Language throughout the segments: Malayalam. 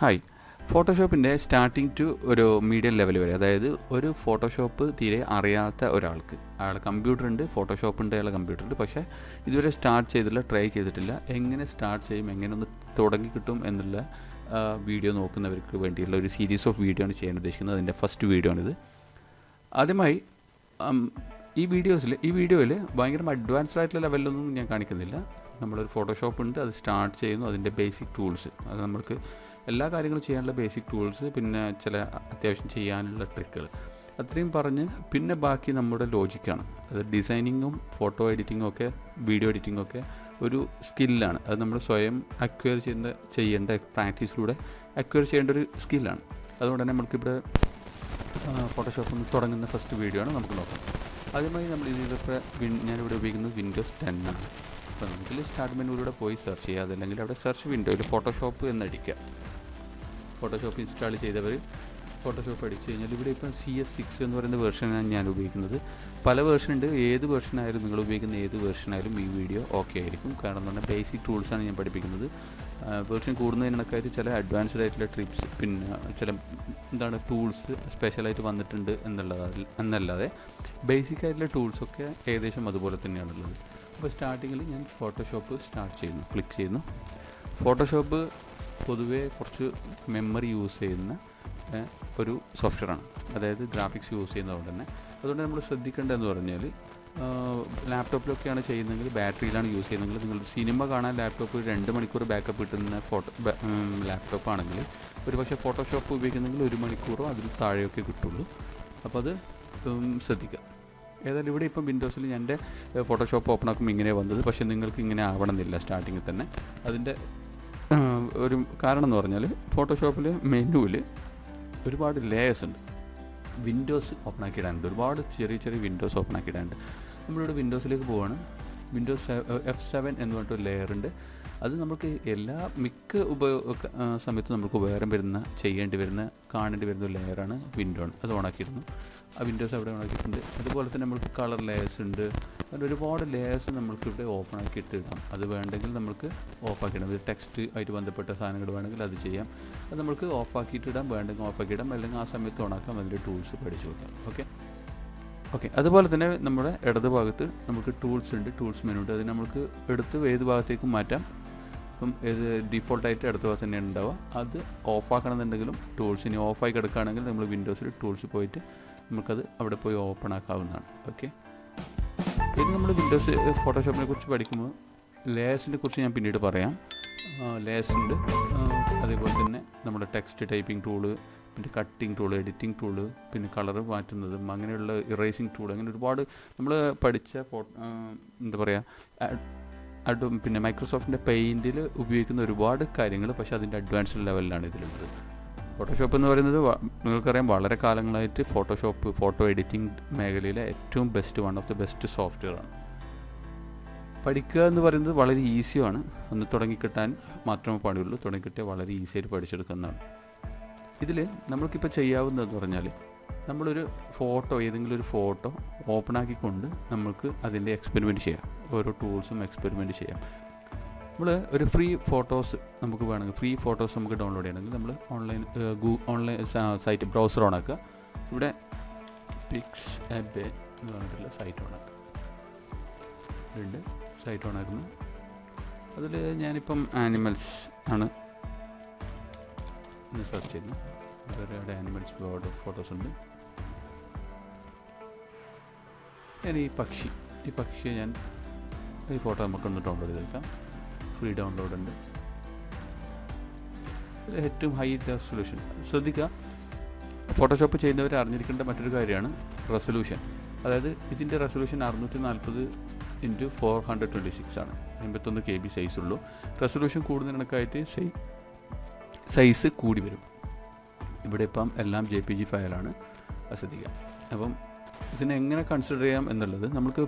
ഹായ്, ഫോട്ടോഷോപ്പിൻ്റെ സ്റ്റാർട്ടിങ് ടു ഒരു മീഡിയം ലെവൽ വരെ, അതായത് ഒരു ഫോട്ടോഷോപ്പ് തീരെ അറിയാത്ത ഒരാൾക്ക്, അയാളെ കമ്പ്യൂട്ടർ ഉണ്ട്, ഫോട്ടോഷോപ്പ് ഉണ്ട്, അയാളെ കമ്പ്യൂട്ടർ ഉണ്ട്, പക്ഷേ ഇതുവരെ സ്റ്റാർട്ട് ചെയ്തിട്ടില്ല, ട്രൈ ചെയ്തിട്ടില്ല, എങ്ങനെ സ്റ്റാർട്ട് ചെയ്യും, എങ്ങനെ ഒന്ന് തുടങ്ങി കിട്ടും എന്നുള്ള വീഡിയോ നോക്കുന്നവർക്ക് വേണ്ടിയുള്ള ഒരു സീരീസ് ഓഫ് വീഡിയോ ആണ് ചെയ്യാൻ ഉദ്ദേശിക്കുന്നത്. അതിൻ്റെ ഫസ്റ്റ് വീഡിയോ ആണിത്. ആദ്യമായി ഈ വീഡിയോയിൽ ഭയങ്കര അഡ്വാൻസ്ഡ് ആയിട്ടുള്ള ലെവലിലൊന്നും ഞാൻ കാണിക്കുന്നില്ല. നമ്മളൊരു ഫോട്ടോഷോപ്പ് ഉണ്ട്, അത് സ്റ്റാർട്ട് ചെയ്യുന്നു, അതിൻ്റെ ബേസിക് ടൂൾസ്, അത് നമുക്ക് എല്ലാ കാര്യങ്ങളും ചെയ്യാനുള്ള ബേസിക് ടൂൾസ്, പിന്നെ ചില അത്യാവശ്യം ചെയ്യാനുള്ള ട്രിക്കുകൾ, അത്രയും പറഞ്ഞ് പിന്നെ ബാക്കി നമ്മുടെ ലോജിക്കാണ്. അത് ഡിസൈനിങ്ങും ഫോട്ടോ എഡിറ്റിങ്ങും ഒക്കെ വീഡിയോ എഡിറ്റിങ്ങും ഒക്കെ ഒരു സ്കില്ലാണ്. അത് നമ്മൾ സ്വയം അക്വയർ ചെയ്യേണ്ട പ്രാക്ടീസിലൂടെ അക്വയർ ചെയ്യേണ്ട ഒരു സ്കില്ലാണ്. അതുകൊണ്ട് തന്നെ നമുക്കിവിടെ ഫോട്ടോഷോപ്പ് തുടങ്ങുന്ന ഫസ്റ്റ് വീഡിയോ ആണ്, നമുക്ക് നോക്കാം. ആദ്യമായി നമ്മൾ ഇതിലൊക്കെ ഞാനിവിടെ ഉപയോഗിക്കുന്നത് വിൻഡോസ് 10 ആണ്. അപ്പോൾ നമുക്കിൽ സ്റ്റാർട്ട് മെനുവിലൂടെ പോയി സെർച്ച് ചെയ്യുക, അതല്ലെങ്കിൽ അവിടെ സെർച്ച് വിൻഡോയിൽ ഫോട്ടോഷോപ്പ് എന്നടിക്കുക. ഫോട്ടോഷോപ്പ് ഇൻസ്റ്റാൾ ചെയ്തവർ ഫോട്ടോഷോപ്പ് അടിച്ചു കഴിഞ്ഞാൽ ഇവിടെ ഇപ്പം CS6 എന്ന് പറയുന്ന വേർഷനാണ് ഞാൻ ഉപയോഗിക്കുന്നത്. പല വേർഷൻ ഉണ്ട്, ഏത് വേർഷനായാലും നിങ്ങൾ ഉപയോഗിക്കുന്ന ഏത് വേർഷനായാലും ഈ വീഡിയോ ഓക്കെ ആയിരിക്കും. കാരണം എന്ന് പറഞ്ഞാൽ ബേസിക് ടൂൾസാണ് ഞാൻ പഠിപ്പിക്കുന്നത്. വേർഷൻ കൂടുന്നതിനൊക്കെ ചില അഡ്വാൻസ്ഡ് ആയിട്ടുള്ള ട്രിപ്സ്, പിന്നെ ചില ടൂൾസ് സ്പെഷ്യലായിട്ട് വന്നിട്ടുണ്ട് എന്നല്ലാതെ ബേസിക് ആയിട്ടുള്ള ടൂൾസൊക്കെ ഏകദേശം അതുപോലെ തന്നെയാണുള്ളത്. അപ്പോൾ സ്റ്റാർട്ടിങ്ങിൽ ഞാൻ ഫോട്ടോഷോപ്പ് സ്റ്റാർട്ട് ചെയ്യുന്നു, ക്ലിക്ക് ചെയ്യുന്നു. ഫോട്ടോഷോപ്പ് പൊതുവേ കുറച്ച് മെമ്മറി യൂസ് ചെയ്യുന്ന ഒരു സോഫ്റ്റ്വെയറാണ്, അതായത് ഗ്രാഫിക്സ് യൂസ് ചെയ്യുന്നതുകൊണ്ട് തന്നെ. അതുകൊണ്ട് നമ്മൾ ശ്രദ്ധിക്കേണ്ടതെന്ന് പറഞ്ഞാൽ, ലാപ്ടോപ്പിലൊക്കെയാണ് ചെയ്യുന്നതെങ്കിൽ, ബാറ്ററിയിലാണ് യൂസ് ചെയ്യുന്നതെങ്കിൽ, നിങ്ങൾ സിനിമ കാണാൻ ലാപ്ടോപ്പ് 2 മണിക്കൂർ ബാക്കപ്പ് കിട്ടുന്ന ലാപ്ടോപ്പ് ആണെങ്കിൽ ഒരു പക്ഷേ ഫോട്ടോഷോപ്പ് ഉപയോഗിക്കുന്നെങ്കിൽ 1 മണിക്കൂറോ അതിൽ താഴെയൊക്കെ കിട്ടുള്ളൂ. അപ്പോൾ അത് ശ്രദ്ധിക്കുക. ഏതായാലും ഇവിടെ ഇപ്പം വിൻഡോസിൽ എൻ്റെ ഫോട്ടോഷോപ്പ് ഓപ്പൺ ആക്കുമ്പോൾ ഇങ്ങനെ വന്നത്, പക്ഷേ നിങ്ങൾക്ക് ഇങ്ങനെ ആവണമെന്നില്ല സ്റ്റാർട്ടിങ്ങിൽ തന്നെ. അതിൻ്റെ ഒരു കാരണം എന്ന് പറഞ്ഞാൽ, ഫോട്ടോഷോപ്പിൽ മെനുവിൽ ഒരുപാട് ലേയേഴ്സ് ഉണ്ട്. വിൻഡോസ് ഓപ്പൺ ആക്കിയിടാനുണ്ട്, ഒരുപാട് ചെറിയ ചെറിയ വിൻഡോസ് ഓപ്പൺ ആക്കിയിടാനുണ്ട്. നമ്മളിവിടെ വിൻഡോസിലേക്ക് പോവുകയാണ്. വിൻഡോസ് F7 എന്ന് പറഞ്ഞിട്ടൊരു ലെയർ ഉണ്ട്. അത് നമുക്ക് മിക്ക സമയത്തും നമുക്ക് ചെയ്യേണ്ടി വരുന്ന കാണേണ്ടി വരുന്ന ഒരു ലെയറാണ് വിൻഡോ. അത് ഓണാക്കിയിരുന്നു, ആ വിൻഡോസ് അവിടെ ഓണാക്കിയിട്ടുണ്ട്. അതുപോലെ തന്നെ നമുക്ക് കളർ ലെയേഴ്സ് ഉണ്ട്. അങ്ങനെ ഒരുപാട് ലെയേഴ്സ് നമ്മൾക്കിവിടെ ഓപ്പൺ ആക്കിയിട്ട് ഇടാം. അത് വേണ്ടെങ്കിൽ നമുക്ക് ഓഫാക്കിയിടാം. ഇത് ടെക്സ്റ്റ് ആയിട്ട് ബന്ധപ്പെട്ട സാധനങ്ങൾ വേണമെങ്കിൽ അത് ചെയ്യാം. അത് നമുക്ക് ഓഫാക്കിയിട്ടിടാം, വേണ്ടെങ്കിൽ ഓഫാക്കിയിടാം, അല്ലെങ്കിൽ ആ സമയത്ത് ഓണാക്കാം. അതിൻ്റെ ടൂൾസ് പഠിച്ചു വെക്കാം. ഓക്കെ. അതുപോലെ തന്നെ നമ്മുടെ ഇടത് ഭാഗത്ത് നമുക്ക് ടൂൾസ് ഉണ്ട്, ടൂൾസ് മെനു ഉണ്ട്. അത് നമുക്ക് എടുത്ത് ഏത് ഭാഗത്തേക്കും മാറ്റാം. ഇപ്പം ഏത് ഡിഫോൾട്ടായിട്ട് അടുത്ത ഭാഗത്ത് തന്നെ ഉണ്ടാവുക. അത് ഓഫാക്കണമെന്നുണ്ടെങ്കിലും ടൂൾസിന് ഓഫായി കിടക്കുകയാണെങ്കിൽ നമ്മൾ വിൻഡോസിൽ ടൂൾസ് പോയിട്ട് നമുക്കത് അവിടെ പോയി ഓപ്പൺ ആക്കാവുന്നതാണ്. ഓക്കെ. ഇനി നമ്മൾ വിൻഡോസ് ഫോട്ടോഷോപ്പിനെ കുറിച്ച് പഠിക്കുമ്പോൾ ലേയേഴ്സിനെ കുറിച്ച് ഞാൻ പിന്നീട് പറയാം. ലേയേഴ്സ് ഉണ്ട്, അതേപോലെ തന്നെ നമ്മുടെ ടെക്സ്റ്റ് ടൈപ്പിംഗ് ടൂള്, പിന്നെ കട്ടിങ് ടൂള്, എഡിറ്റിംഗ് ടൂള്, പിന്നെ കളർ മാറ്റുന്നതും അങ്ങനെയുള്ള ഇറേസിങ് ടൂൾ, അങ്ങനെ ഒരുപാട് നമ്മൾ പഠിച്ച പിന്നെ മൈക്രോസോഫ്റ്റിൻ്റെ പെയിൻറ്റിൽ ഉപയോഗിക്കുന്ന ഒരുപാട് കാര്യങ്ങൾ, പക്ഷേ അതിൻ്റെ അഡ്വാൻസ്ഡ് ലെവലിലാണ് ഇതിലുള്ളത്. ഫോട്ടോഷോപ്പ് എന്ന് പറയുന്നത് നിങ്ങൾക്കറിയാം, വളരെ കാലങ്ങളായിട്ട് ഫോട്ടോ എഡിറ്റിംഗ് മേഖലയിലെ ഏറ്റവും one of the best software ആണ്. പഠിക്കുക എന്ന് പറയുന്നത് വളരെ ഈസിയാണ്. ഒന്ന് തുടങ്ങിക്കിട്ടാൻ മാത്രമേ പാടുള്ളൂ. തുടങ്ങിക്കിട്ടിയാൽ വളരെ ഈസിയായിട്ട് പഠിച്ചെടുക്കുന്നതാണ്. ഇതിൽ നമ്മൾക്കിപ്പോൾ ചെയ്യാവുന്നതെന്ന് പറഞ്ഞാൽ, നമ്മളൊരു ഏതെങ്കിലും ഒരു ഫോട്ടോ ഓപ്പൺ ആക്കിക്കൊണ്ട് നമുക്ക് അതിൻ്റെ എക്സ്പെരിമെൻറ്റ് ചെയ്യാം. ഓരോ ടൂൾസും എക്സ്പെരിമെൻറ്റ് ചെയ്യാം. നമ്മൾ ഒരു ഫ്രീ ഫോട്ടോസ് നമുക്ക് വേണമെങ്കിൽ, ഫ്രീ ഫോട്ടോസ് നമുക്ക് ഡൗൺലോഡ് ചെയ്യണമെങ്കിൽ നമ്മൾ ഓൺലൈൻ സൈറ്റ് ബ്രൗസർ ഓണാക്കുക. ഇവിടെ പിക്സ് ആപ്പ് എന്ന് പറഞ്ഞിട്ടുള്ള സൈറ്റ് ഓണാക്കുക. സൈറ്റ് ഓണാക്കുന്നു. അതിൽ ഞാനിപ്പം ആനിമൽസ് ആണ് സെർച്ച് ചെയ്യുന്നു. വേറെ ആനിമൽസ് ഒരുപാട് ഫോട്ടോസ് ഉണ്ട്. ഞാൻ ഈ പക്ഷിയെ ഈ ഫോട്ടോ നമുക്കൊന്ന് ഡൗൺലോഡ് ചെയ്തെടുക്കാം. ഫ്രീ ഡൗൺലോഡ് ഉണ്ട്. ഏറ്റവും ഹൈ റെസൊല്യൂഷൻ. ശ്രദ്ധിക്കുക, ഫോട്ടോഷോപ്പ് ചെയ്യുന്നവർ അറിഞ്ഞിരിക്കേണ്ട മറ്റൊരു കാര്യമാണ് റെസൊല്യൂഷൻ. അതായത് ഇതിൻ്റെ റെസൊല്യൂഷൻ 640x426 ആണ്. 51 KB സൈസുള്ളൂ. റെസൊല്യൂഷൻ കൂടുന്നതിനൊക്കെയായിട്ട് സൈസ് കൂടി വരും. ഇവിടെ ഇപ്പം എല്ലാം JPG ഫയലാണ്, ശ്രദ്ധിക്കുക. അപ്പം ഇതിനെങ്ങനെ കൺസിഡർ ചെയ്യാം എന്നുള്ളത്, നമുക്ക്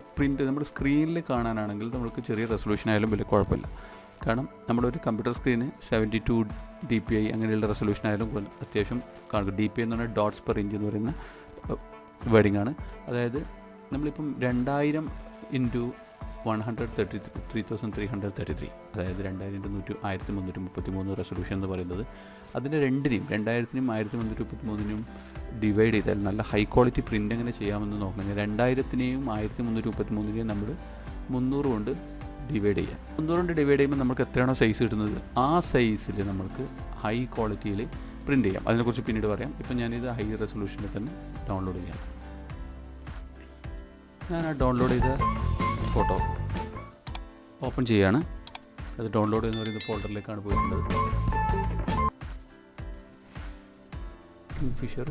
നമ്മുടെ സ്ക്രീനിൽ കാണാനാണെങ്കിൽ നമുക്ക് ചെറിയ റെസൊല്യൂഷൻ ആയാലും വലിയ കുഴപ്പമില്ല. കാരണം നമ്മളൊരു കമ്പ്യൂട്ടർ സ്ക്രീന് 72 dpi അങ്ങനെയുള്ള റെസൊല്യൂഷൻ ആയാലും അത്യാവശ്യം കാണും. DPI എന്ന് പറഞ്ഞാൽ ഡോട്ട്സ് പെർ ഇഞ്ച് എന്ന് പറയുന്ന വേർഡിംഗ് ആണ്. അതായത് നമ്മളിപ്പം 2000 × 3333 അതായത് 2333 റെസൊല്യൂഷൻ എന്ന് പറയുന്നത്. അതിൻ്റെ രണ്ടിനെയും 2000-നും 1333-നും ഡിവൈഡ് ചെയ്താൽ നല്ല ഹൈ ക്വാളിറ്റി പ്രിൻ്റ് എങ്ങനെ ചെയ്യാമെന്ന് നോക്കണമെങ്കിൽ 2000-നെയും 1333-നെയും നമ്മൾ 300 കൊണ്ട് ഡിവൈഡ് ചെയ്യാം. 300 കൊണ്ട് ഡിവൈഡ് ചെയ്യുമ്പോൾ നമുക്ക് എത്രയാണോ സൈസ് കിട്ടുന്നത് ആ സൈസിൽ നമുക്ക് ഹൈ ക്വാളിറ്റിയിൽ പ്രിൻ്റ് ചെയ്യാം. അതിനെക്കുറിച്ച് പിന്നീട് പറയാം. ഇപ്പം ഞാനിത് ഹൈ റെസൊല്യൂഷനിൽ തന്നെ ഡൗൺലോഡ് ചെയ്യാം. ഞാൻ ആ ഡൗൺലോഡ് ചെയ്ത ഫോട്ടോ ഓപ്പൺ ചെയ്യുകയാണ്. അത് ഡൗൺലോഡ് എന്ന് പറയുന്ന ഫോൾഡറിലേക്കാണ് പോയിട്ടുള്ളത്. ഫിഷർ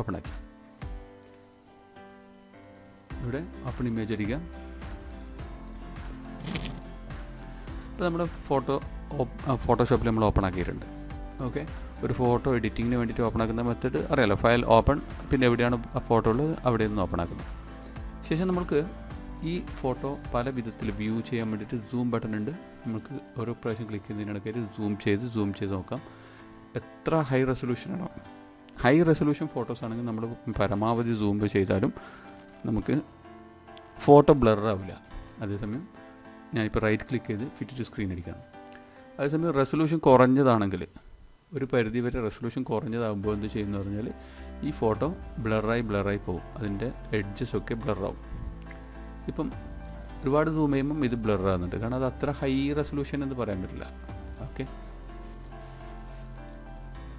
ഓപ്പൺ ആക്കി. ഇവിടെ ഓപ്പൺ ഇമേജ് അടിക്കാം. ഇപ്പോൾ നമ്മുടെ ഫോട്ടോഷോപ്പിൽ നമ്മൾ ഓപ്പൺ ആക്കിയിട്ടുണ്ട്. ഓക്കെ, ഒരു ഫോട്ടോ എഡിറ്റിങ്ങിന് വേണ്ടിയിട്ട് ഓപ്പൺ ആക്കുന്ന മെത്തേഡ് അറിയാലോ. ഫയൽ ഓപ്പൺ, പിന്നെ എവിടെയാണ് ആ ഫോട്ടോ ഉള്ളത് അവിടെ നിന്ന് ഓപ്പൺ ആക്കുന്നത്. ശേഷം നമുക്ക് ഈ ഫോട്ടോ പല വിധത്തിൽ വ്യൂ ചെയ്യാൻ വേണ്ടിയിട്ട് സൂം ബട്ടൺ ഉണ്ട്. നമുക്ക് ഓരോ പ്രാവശ്യം ക്ലിക്ക് ചെയ്യുന്നതിനിടയ്ക്ക് സൂം ചെയ്ത് നോക്കാം എത്ര ഹൈ റെസൊല്യൂഷനാണോ. ഹൈ റെസൊല്യൂഷൻ ഫോട്ടോസ് ആണെങ്കിൽ നമ്മൾ പരമാവധി സൂം ചെയ്താലും നമുക്ക് ഫോട്ടോ ബ്ലർ ആവില്ല. അതേസമയം ഞാനിപ്പോൾ റൈറ്റ് ക്ലിക്ക് ചെയ്ത് ഫിറ്റ് ടു സ്ക്രീൻ അടിക്കണം. അതേസമയം റെസൊല്യൂഷൻ കുറഞ്ഞതാണെങ്കിൽ, ഒരു പരിധി വരെ റെസൊല്യൂഷൻ കുറഞ്ഞതാകുമ്പോൾ എന്ത് ചെയ്യുമെന്ന് പറഞ്ഞാൽ ഈ ഫോട്ടോ ബ്ലറായി പോകും. അതിൻ്റെ എഡ്ജസൊക്കെ ബ്ലറാവും. ഇപ്പം ഒരുപാട് സൂം ചെയ്യുമ്പം ഇത് ബ്ലറാകുന്നുണ്ട്, കാരണം അത് അത്ര ഹൈ റെസൊല്യൂഷൻ എന്ന് പറയാൻ പറ്റില്ല. ഓക്കെ,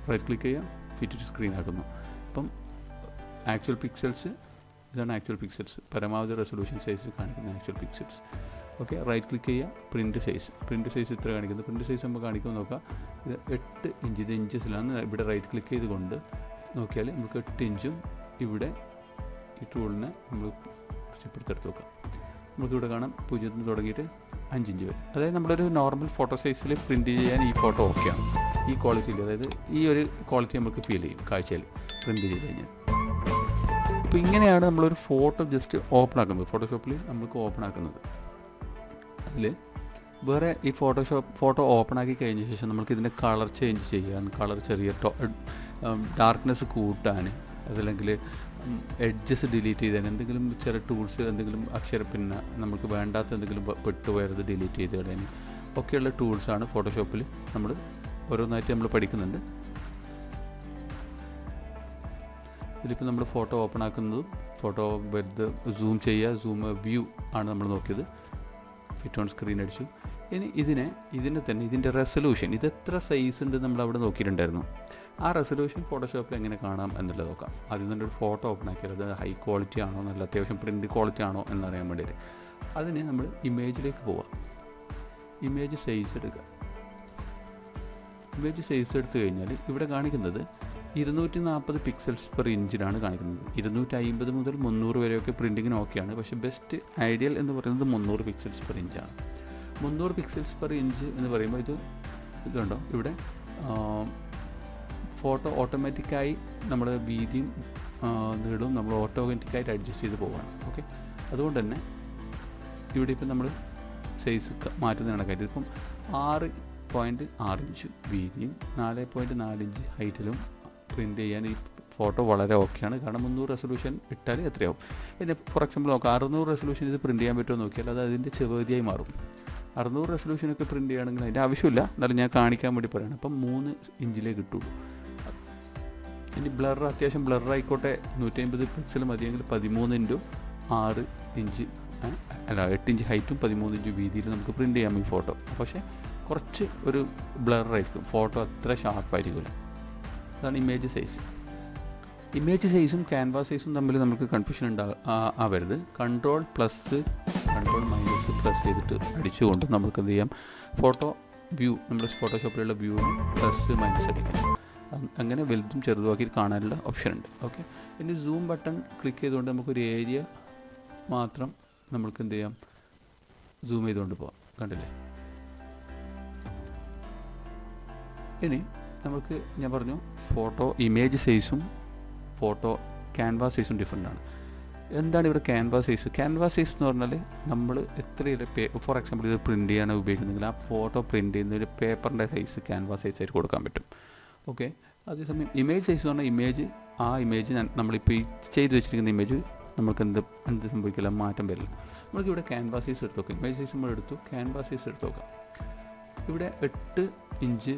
റൈറ്റ് ക്ലിക്ക് ചെയ്യാം, ഫിറ്റ് ടു സ്ക്രീൻ ആക്കുന്നു. അപ്പം ആക്ച്വൽ പിക്സൽസ്, ഇതാണ് ആക്ച്വൽ പിക്സൽസ്, പരമാവധി റെസൊല്യൂഷൻ സൈസിൽ കാണിക്കുന്ന actual pixels. Okay, right click ചെയ്യുക, പ്രിൻറ്റ് സൈസ് ഇത്ര കാണിക്കുന്നത്. പ്രിൻറ്റ് സൈസ് നമ്മൾ കാണിക്കുമ്പോൾ നോക്കാം, ഇത് 8 ഇഞ്ച്, ഇത് ഇഞ്ചസിലാണ്. ഇവിടെ റൈറ്റ് ക്ലിക്ക് ചെയ്തുകൊണ്ട് നോക്കിയാൽ നമുക്ക് 8 ഇഞ്ചും ഇവിടെ ഈ ടൂളിനെ നമ്മൾ ചിപ്പെടുത്തെടുത്ത് നോക്കാം. നമുക്കിവിടെ കാണാം 0 തുടങ്ങിയിട്ട് 5 ഇഞ്ച് വരെ. അതായത് നമ്മളൊരു നോർമൽ ഫോട്ടോ സൈസിൽ പ്രിൻറ്റ് ചെയ്യാൻ ഈ ഫോട്ടോ ഓക്കെയാണ്. ഈ ക്വാളിറ്റിയിൽ, അതായത് ഈ ഒരു ക്വാളിറ്റി നമുക്ക് ഫീൽ ചെയ്യും കാഴ്ചയിൽ പ്രിൻറ്റ് ചെയ്ത് കഴിഞ്ഞാൽ. ഇപ്പോൾ ഇങ്ങനെയാണ് നമ്മളൊരു ഫോട്ടോ ജസ്റ്റ് ഓപ്പൺ ആക്കുന്നത്, ഫോട്ടോഷോപ്പിൽ നമുക്ക് ഓപ്പൺ ആക്കുന്നത്. അതിൽ വേറെ ഈ ഫോട്ടോ ഓപ്പൺ ആക്കി കഴിഞ്ഞ ശേഷം നമുക്ക് ഇതിൻ്റെ കളർ ചേഞ്ച് ചെയ്യാൻ, കളർ ചെറിയ ഡാർക്ക്നെസ് കൂട്ടാൻ, അതല്ലെങ്കിൽ എഡ്ജസ് ഡിലീറ്റ് ചെയ്താൽ, എന്തെങ്കിലും ചെറിയ ടൂൾസ്, എന്തെങ്കിലും പിന്നെ നമുക്ക് വേണ്ടാത്ത എന്തെങ്കിലും പെട്ടുപോയത് ഡിലീറ്റ് ചെയ്ത് കളയാൻ ഒക്കെയുള്ള ടൂൾസാണ് ഫോട്ടോഷോപ്പിൽ നമ്മൾ ഓരോന്നായിട്ട് നമ്മൾ പഠിക്കുന്നുണ്ട്. ഇതിലിപ്പോൾ നമ്മൾ ഫോട്ടോ ഓപ്പൺ ആക്കുന്നതും ഫോട്ടോ വെറുതെ സൂം ചെയ്യുക, വ്യൂ ആണ് നമ്മൾ നോക്കിയത്. ഫിറ്റ് ഓൺ സ്ക്രീൻ അടിച്ചു. ഇനി ഇതിൻ്റെ റെസൊല്യൂഷൻ, ഇത് എത്ര സൈസ് ഉണ്ട് നമ്മൾ അവിടെ നോക്കിയിട്ടുണ്ടായിരുന്നു. ആ റെസൊല്യൂഷൻ ഫോട്ടോഷോപ്പിൽ എങ്ങനെ കാണാം എന്നുള്ളത് നോക്കാം. ആദ്യം തന്നെ ഒരു ഫോട്ടോ ഓപ്പൺ ആക്കിയാൽ അത് ഹൈ ക്വാളിറ്റി ആണോ, നല്ല അത്യാവശ്യം പ്രിൻ്റ് ക്വാളിറ്റി ആണോ എന്നറിയാൻ വേണ്ടിയിട്ട് അതിന് നമ്മൾ ഇമേജിലേക്ക് പോവാം. ഇമേജ് സൈസ് എടുക്കുക. ഇമേജ് സൈസ് എടുത്തു കഴിഞ്ഞാൽ ഇവിടെ കാണിക്കുന്നത് 240 പിക്സൽസ് പെർ ഇഞ്ചിലാണ് കാണിക്കുന്നത്. 250 മുതൽ 300 വരെയൊക്കെ പ്രിൻറ്റിങ്ങിന് ഓക്കെയാണ്. പക്ഷേ ബെസ്റ്റ് ഐഡിയൽ എന്ന് പറയുന്നത് 300 പിക്സൽസ് പെർ ഇഞ്ചാണ്. 300 പിക്സൽസ് പെർ ഇഞ്ച് എന്ന് പറയുമ്പോൾ ഇതുണ്ടോ, ഇവിടെ ഫോട്ടോ ഓട്ടോമാറ്റിക്കായി നമ്മൾ വീതിയും നീളവും നമ്മൾ ഓട്ടോമാറ്റിക്കായിട്ട് അഡ്ജസ്റ്റ് ചെയ്ത് പോവുകയാണ്. ഓക്കെ, അതുകൊണ്ട് തന്നെ ഇവിടെ ഇപ്പം നമ്മൾ സൈസ് മാറ്റുന്ന കണക്കായിട്ട് ഇപ്പം 6.6 ഇഞ്ച് വീതിയും 4.4 ഇഞ്ച് ഹൈറ്റിലും പ്രിൻറ്റ് ചെയ്യാൻ ഈ ഫോട്ടോ വളരെ ഓക്കെയാണ്. കാരണം 300 റെസൊല്യൂഷൻ ഇട്ടാൽ എത്രയാവും. പിന്നെ ഫോർ എക്സാമ്പിൾ നോക്കാം, 600 റെസൊല്യൂഷൻ ഇത് പ്രിൻറ്റ് ചെയ്യാൻ പറ്റുമോ നോക്കിയാൽ അത് അതിൻ്റെ ചെറുതിയായി മാറും. 600 റെസൊല്യൂഷനൊക്കെ പ്രിൻറ്റ് ചെയ്യുകയാണെങ്കിൽ അതിൻ്റെ ആവശ്യമില്ല, എന്നാലും ഞാൻ കാണിക്കാൻ വേണ്ടി പറയുകയാണ്. അപ്പം 3 ഇഞ്ചിലേ കിട്ടുള്ളൂ. ഇനി അത്യാവശ്യം ബ്ലറായിക്കോട്ടെ, 150 പിക്സൽ മതിയെങ്കിൽ 13x6 ഇഞ്ച്, 8 ഇഞ്ച് ഹൈറ്റും 13 ഇഞ്ച് വീതിയിൽ നമുക്ക് പ്രിൻറ്റ് ചെയ്യാം ഈ ഫോട്ടോ. പക്ഷേ കുറച്ച് ഒരു ബ്ലറായിരിക്കും, ഫോട്ടോ അത്ര ഷാർപ്പായിരിക്കില്ല. അതാണ് ഇമേജ് സൈസ്. ഇമേജ് സൈസും ക്യാൻവാസ് സൈസും തമ്മിൽ നമുക്ക് കൺഫ്യൂഷൻ ആവരുത്. കൺട്രോൾ +, കൺട്രോൾ - പ്രസ് ചെയ്തിട്ട് അടിച്ചുകൊണ്ട് നമുക്ക് എന്ത് ചെയ്യാം, ഫോട്ടോ വ്യൂ, നമ്മുടെ ഫോട്ടോഷോപ്പിലുള്ള വ്യൂവിന് +- അടിക്കാം. അങ്ങനെ വലുതും ചെറുതുമാക്കി കാണാനുള്ള ഓപ്ഷൻ ഉണ്ട്. ഓക്കെ, ഇനി സൂം ബട്ടൺ ക്ലിക്ക് ചെയ്തുകൊണ്ട് നമുക്കൊരു ഏരിയ മാത്രം നമുക്ക് എന്ത് ചെയ്യാം, സൂം ചെയ്തുകൊണ്ട് പോകാം. കണ്ടില്ലേ? ഇനി നമുക്ക് ഞാൻ പറഞ്ഞു ഫോട്ടോ ഇമേജ് സൈസും ഫോട്ടോ ക്യാൻവാസ് സൈസും ഡിഫറെൻ്റ് ആണ്. എന്താണ് ഇവിടെ ക്യാൻവാസ് സൈസ്? ക്യാൻവാസ് സൈസ് എന്ന് പറഞ്ഞാൽ നമ്മൾ ഫോർ എക്സാമ്പിൾ ഇത് പ്രിൻറ്റ് ചെയ്യാൻ ഉപയോഗിക്കുന്നെങ്കിൽ ആ ഫോട്ടോ പ്രിൻറ്റ് ചെയ്യുന്ന ഒരു പേപ്പറിൻ്റെ സൈസ് ക്യാൻവാസ് സൈസ് ആയിട്ട് കൊടുക്കാൻ പറ്റും. ഓക്കെ, അതേസമയം ഇമേജ് സൈസ് എന്ന് പറഞ്ഞാൽ ഇമേജ് നമ്മളിപ്പോൾ ഈ ചെയ്ത് വെച്ചിരിക്കുന്ന ഇമേജ് നമുക്ക് എന്ത് സംഭവിക്കില്ല, മാറ്റം വരില്ല. നമുക്കിവിടെ ക്യാൻവാസ് സൈസ് എടുത്ത് നോക്കാം. ഇമേജ് സൈസ് നമ്മൾ എടുത്തു, ക്യാൻവാസ് സൈസ് എടുത്ത് നോക്കാം. ഇവിടെ 8 ഇഞ്ച്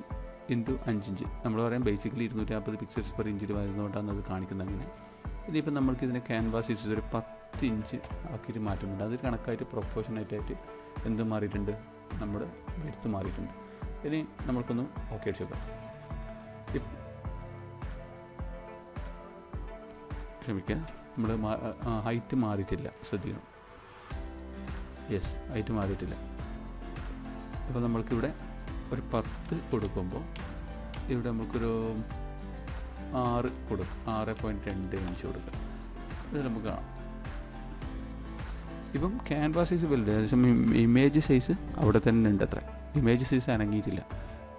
ഇൻറ്റു 5 ഇഞ്ച് നമ്മൾ പറയാം ബേസിക്കലി 250 പിക്സൽസ് പെർ ഇഞ്ചിൽ വരുന്നതുകൊണ്ടാണ് അത് കാണിക്കുന്നത്. അങ്ങനെ ഇനിയിപ്പോൾ നമ്മൾക്ക് ഇതിനെ ക്യാൻവാസ് സൈസ് ഒരു 10 ഇഞ്ച് ആക്കിയിട്ട് മാറ്റുന്നുണ്ട്. അത് കണക്കായിട്ട് പ്രൊപ്പോർഷനേറ്റായിട്ട് എന്ത് മാറിയിട്ടുണ്ട്, നമ്മുടെ വിഡ്ത്ത് മാറിയിട്ടുണ്ട്. ഇനി നമ്മൾക്കൊന്ന് ഓക്കെ അടിച്ച് നോക്കാം. ക്ഷമിക്കുക, നമ്മൾ ഹൈറ്റ് മാറിയിട്ടില്ല, ശ്രദ്ധിക്കണം. യെസ്, ഹൈറ്റ് മാറിയിട്ടില്ല. അപ്പോൾ നമ്മൾക്കിവിടെ ഒരു 10 കൊടുക്കുമ്പോൾ ഇവിടെ നമുക്കൊരു 6 കൊടുക്കും, 6.2 ഇഞ്ച് കൊടുക്കുക. ഇത് നമുക്ക് കാണാം. ഇപ്പം ക്യാൻവാസ് സൈസ് വലുത്, ഏകദേശം ഇമേജ് സൈസ് അവിടെ തന്നെ ഉണ്ട്. അത്ര ഇമേജ് സൈസ് അനങ്ങിയിട്ടില്ല.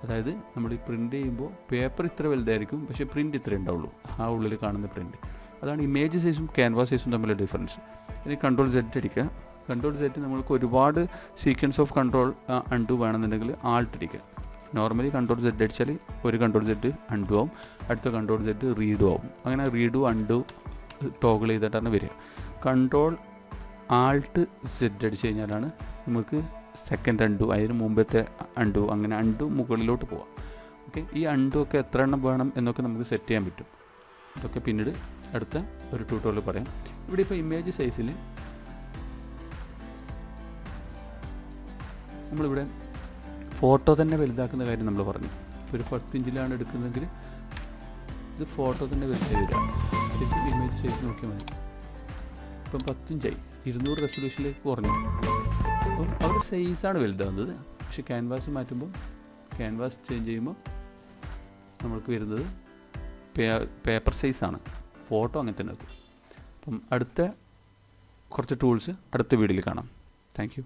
അതായത് നമ്മൾ ഈ പ്രിൻ്റ് ചെയ്യുമ്പോൾ പേപ്പർ ഇത്ര വലുതായിരിക്കും, പക്ഷേ പ്രിൻ്റ് ഇത്ര ഉണ്ടാവുള്ളൂ, ആ ഉള്ളിൽ കാണുന്ന പ്രിൻ്റ്. അതാണ് ഇമേജ് സൈസും ക്യാൻവാസ് സൈസും തമ്മിലുള്ള ഡിഫറൻസ്. ഇനി Ctrl Z അടിക്കുക. Ctrl Z നമ്മൾക്ക് ഒരുപാട് സീക്വൻസ് ഓഫ് കൺട്രോൾ അൺഡു വേണമെന്നുണ്ടെങ്കിൽ Alt അടിക്കുക. നോർമലി Ctrl Z അടിച്ചാൽ ഒരു Ctrl Z അൺഡു ആവും, അടുത്ത Ctrl Z റീഡു ആവും. അങ്ങനെ റീഡു അൺഡു ടോഗിൾ ചെയ്തിട്ടാണ് വരിക. Alt Z അടിച്ച് കഴിഞ്ഞാലാണ് നമുക്ക് സെക്കൻഡ് അൺഡു, അതിന് മുമ്പത്തെ അൺഡു, അങ്ങനെ അൺഡു മുകളിലോട്ട് പോവാം. ഓക്കെ, ഈ അൺഡു ഒക്കെ എത്ര എണ്ണം വേണം എന്നൊക്കെ നമുക്ക് സെറ്റ് ചെയ്യാൻ പറ്റും. ഇതൊക്കെ പിന്നീട് അടുത്ത ഒരു ട്യൂട്ടോറിയൽ പറയാം. ഇവിടെ ഇപ്പോൾ ഇമേജ് സൈസിൽ നമ്മളിവിടെ ഫോട്ടോ തന്നെ വലുതാക്കുന്ന കാര്യം നമ്മൾ പറഞ്ഞു. ഒരു 10 ഇഞ്ചിലാണ് എടുക്കുന്നതെങ്കിൽ ഇത് ഫോട്ടോ തന്നെ വലുതായി വരിക. ഇമേജ് സൈസ് നോക്കിയാൽ മതി. ഇപ്പം 10 ഇഞ്ചായി, 200 റെസൊല്യൂഷനിലേക്ക് കുറഞ്ഞു. അപ്പം അവിടെ സൈസാണ് വലുതാകുന്നത്. പക്ഷേ ക്യാൻവാസ് മാറ്റുമ്പോൾ, ക്യാൻവാസ് ചേഞ്ച് ചെയ്യുമ്പോൾ നമ്മൾക്ക് വരുന്നത് പേപ്പർ സൈസാണ്. ഫോട്ടോ അങ്ങനെ തന്നെ വെക്കും. അപ്പം അടുത്ത കുറച്ച് ടൂൾസ് അടുത്ത വീഡിയോയിൽ കാണാം. Thank you.